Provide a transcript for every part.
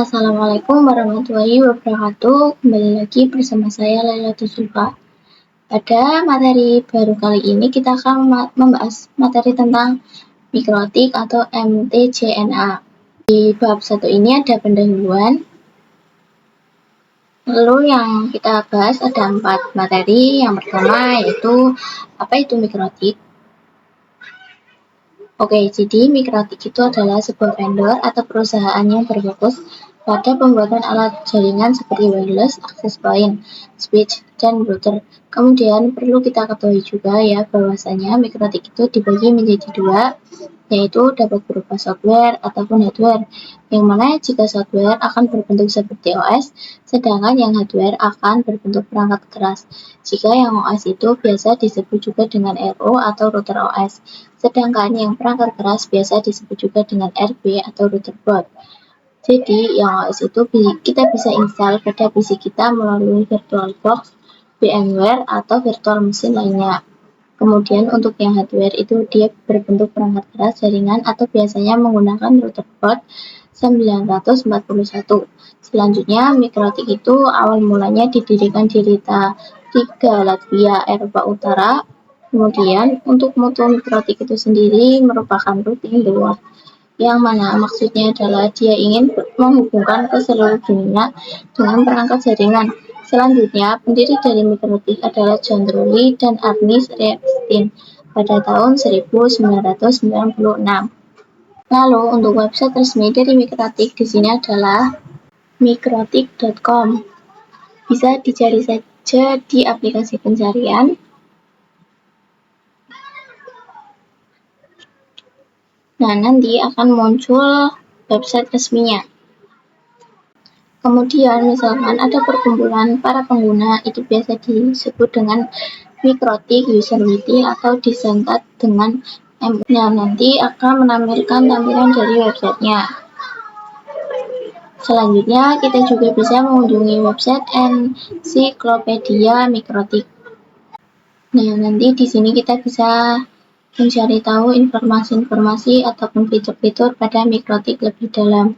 Assalamualaikum warahmatullahi wabarakatuh. Kembali lagi bersama saya Lailatul Zulfa. Pada materi baru kali ini kita akan membahas materi tentang mikrotik atau mtCNA. Di bab 1 ini ada pendahuluan. Lalu yang kita bahas ada 4 materi. Yang pertama yaitu apa itu mikrotik. Oke, jadi mikrotik itu adalah sebuah vendor atau perusahaan yang berfokus pada pembuatan alat jaringan seperti wireless, access point, switch, dan router. Kemudian perlu kita ketahui juga ya bahwasanya mikrotik itu dibagi menjadi 2, yaitu dapat berupa software ataupun hardware. Yang mana jika software akan berbentuk seperti OS, sedangkan yang hardware akan berbentuk perangkat keras. Jika yang OS itu biasa disebut juga dengan RO atau router OS. Sedangkan yang perangkat keras biasa disebut juga dengan RB atau router board. Jadi yang OS itu kita bisa install pada PC kita melalui VirtualBox, VMware, atau virtual machine lainnya. Kemudian untuk yang hardware itu dia berbentuk perangkat keras jaringan atau biasanya menggunakan router board 941. Selanjutnya mikrotik itu awal mulanya didirikan di Rita 3 Latvia, Eropa Utara. Kemudian untuk mutu mikrotik itu sendiri merupakan routing the world, yang mana maksudnya adalah dia ingin menghubungkan ke seluruh dunia dengan perangkat jaringan. Selanjutnya, pendiri dari mikrotik adalah John Rowley dan Ernest Reinstein pada tahun 1996. Lalu untuk website resmi dari mikrotik di sini adalah mikrotik.com. Bisa dicari saja di aplikasi pencarian. Nah, nanti akan muncul website resminya. Kemudian misalkan ada perkumpulan para pengguna, itu biasa disebut dengan mikrotik user meeting atau disingkat dengan M. Nah, nanti akan menampilkan tampilan dari websitenya. Selanjutnya kita juga bisa mengunjungi website ensiklopedia mikrotik. Nah, nanti di sini kita bisa mencari tahu informasi-informasi ataupun fitur-fitur pada mikrotik lebih dalam.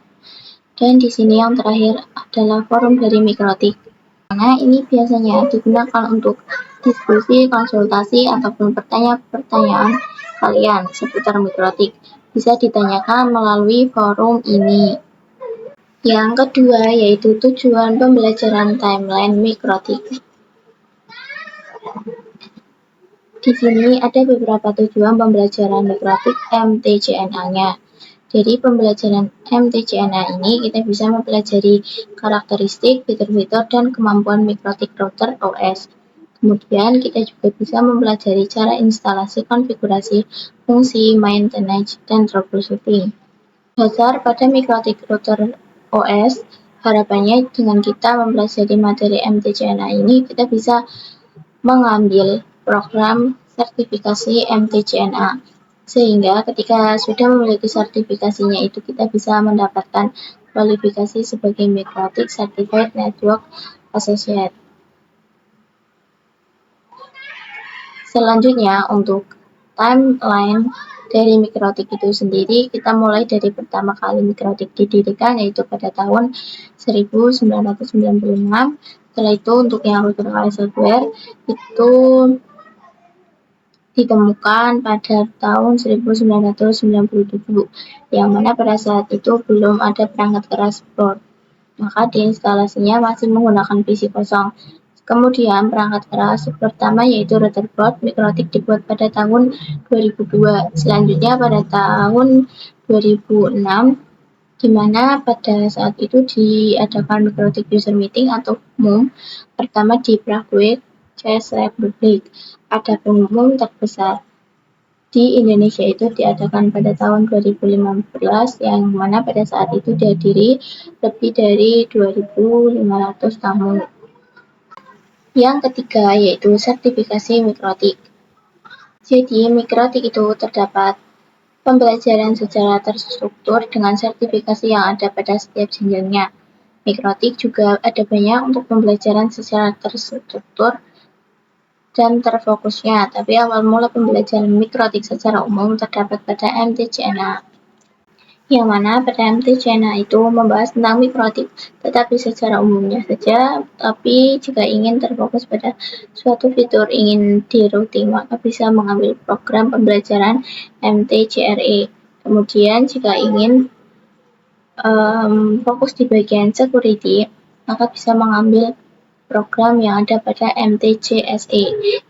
Dan di sini yang terakhir adalah forum dari mikrotik. Karena ini biasanya digunakan untuk diskusi, konsultasi, ataupun pertanyaan kalian seputar mikrotik. Bisa ditanyakan melalui forum ini. Yang kedua yaitu tujuan pembelajaran timeline mikrotik. Di sini ada beberapa tujuan pembelajaran mikrotik mtCNA-nya. Jadi pembelajaran mtCNA ini kita bisa mempelajari karakteristik, fitur-fitur, dan kemampuan mikrotik router OS. Kemudian kita juga bisa mempelajari cara instalasi, konfigurasi, fungsi, maintenance, dan troubleshooting. Dasar pada mikrotik router OS, harapannya dengan kita mempelajari materi mtCNA ini kita bisa mengambil program sertifikasi mtCNA, sehingga ketika sudah memiliki sertifikasinya itu kita bisa mendapatkan kualifikasi sebagai Mikrotik Certified Network Associate. Selanjutnya untuk timeline dari mikrotik itu sendiri, kita mulai dari pertama kali mikrotik didirikan yaitu pada tahun 1996. Setelah itu untuk yang router OS software itu ditemukan pada tahun 1997, yang mana pada saat itu belum ada perangkat keras board, maka diinstalasinya masih menggunakan PC kosong. Kemudian perangkat keras pertama yaitu router board mikrotik dibuat pada tahun 2002. Selanjutnya pada tahun 2006, di mana pada saat itu diadakan mikrotik user meeting atau MUM pertama di Prague, Czech Republic. Adapun MUM terbesar di Indonesia itu diadakan pada tahun 2015, yang mana pada saat itu dihadiri lebih dari 2.500 tamu. Yang ketiga yaitu sertifikasi mikrotik. Jadi mikrotik itu terdapat pembelajaran secara terstruktur dengan sertifikasi yang ada pada setiap jenjangnya. Mikrotik juga ada banyak untuk pembelajaran secara terstruktur dan terfokusnya, tapi awal mula pembelajaran mikrotik secara umum terdapat pada mtCNA. yang mana pada MT-CNA itu membahas tentang mikrotik, tetapi secara umumnya saja. Tapi jika ingin terfokus pada suatu fitur ingin di-routing, maka bisa mengambil program pembelajaran MT-CRE. Kemudian jika ingin fokus di bagian security, maka bisa mengambil program yang ada pada MT-CSE.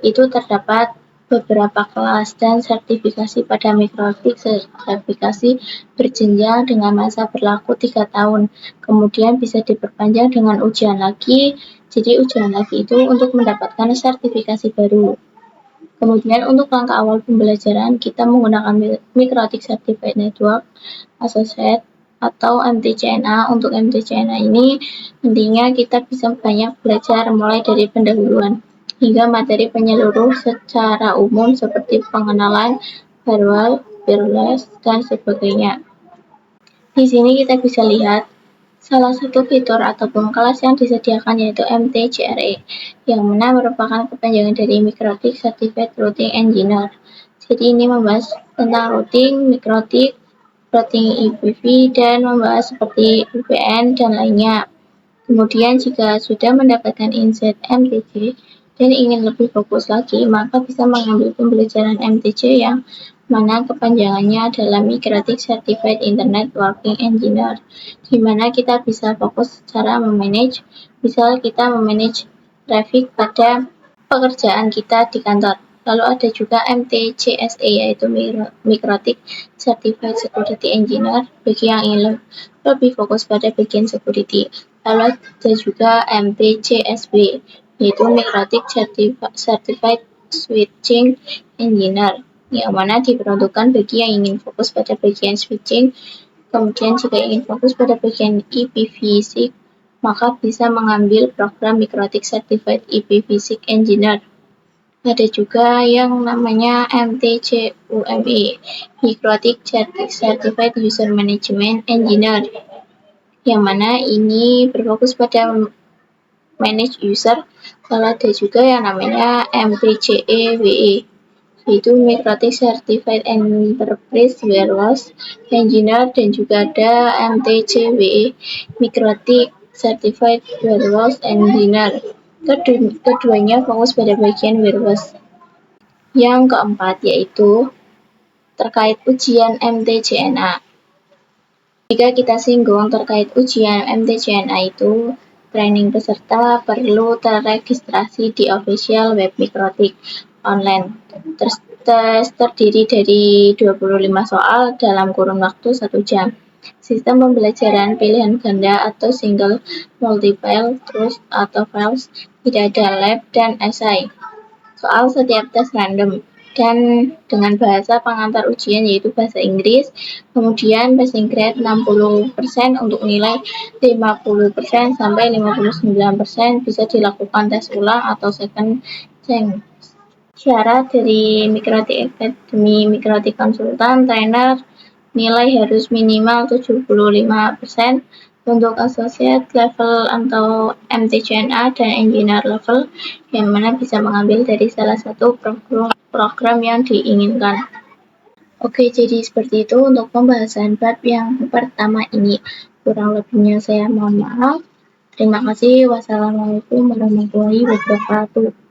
Itu terdapat beberapa kelas dan sertifikasi pada mikrotik, sertifikasi berjenjang dengan masa berlaku 3 tahun. Kemudian bisa diperpanjang dengan ujian lagi. Jadi ujian lagi itu untuk mendapatkan sertifikasi baru. Kemudian untuk langkah awal pembelajaran, kita menggunakan Mikrotik Certified Network Associate atau MT-CNA. Untuk MT-CNA ini intinya kita bisa banyak belajar mulai dari pendahuluan hingga materi penyeluruh secara umum seperti pengenalan, firewall, wireless, dan sebagainya. Di sini kita bisa lihat salah satu fitur ataupun kelas yang disediakan yaitu MT-CRE, yang mana merupakan kepanjangan dari Mikrotik Certified Routing Engineer. Jadi ini membahas tentang routing, mikrotik, routing IPv, dan membahas seperti VPN dan lainnya. Kemudian jika sudah mendapatkan insight MTC dan ingin lebih fokus lagi, maka bisa mengambil pembelajaran MTC yang mana kepanjangannya adalah Mikrotik Certified Internet Working Engineer, di mana kita bisa fokus secara memanage, misal kita memanage traffic pada pekerjaan kita di kantor. Lalu ada juga MTCSE yaitu Mikrotik Certified Security Engineer bagi yang ingin lebih fokus pada bagian security. Lalu ada juga MTCSB yaitu Mikrotik Certified Switching Engineer, yang mana diperuntukkan bagi yang ingin fokus pada bagian switching. Kemudian jika ingin fokus pada bagian IPv6, maka bisa mengambil program Mikrotik Certified IPv6 Engineer. Ada juga yang namanya MTCUME, Mikrotik Certified User Management Engineer, yang mana ini berfokus pada manage user. Lalu ada juga yang namanya MTCEWE, yaitu Mikrotik Certified Enterprise Warehouse Engineer, dan juga ada MTCWE, Mikrotik Certified Warehouse Engineer. Keduanya fokus pada bagian warehouse. Yang keempat yaitu terkait ujian MT-CNA. Jika kita singgung terkait ujian MT-CNA itu, training peserta perlu terregistrasi di official web Mikrotik online. Tes terdiri dari 25 soal dalam kurun waktu 1 jam. Sistem pembelajaran pilihan ganda atau single multiple choice atau files, tidak ada lab dan esai. Soal setiap tes random dan dengan bahasa pengantar ujian yaitu bahasa Inggris. Kemudian passing grade 60% untuk nilai 50% sampai 59% bisa dilakukan tes ulang atau second chance. Syarat dari Mikrotik Academy Mikrotik Konsultan Trainer, nilai harus minimal 75%. Untuk associate level atau MT-CNA dan engineer level, yang mana bisa mengambil dari salah satu program yang diinginkan. Oke, jadi seperti itu untuk pembahasan bab yang pertama ini. Kurang lebihnya saya mohon maaf. Terima kasih. Wassalamualaikum warahmatullahi wabarakatuh.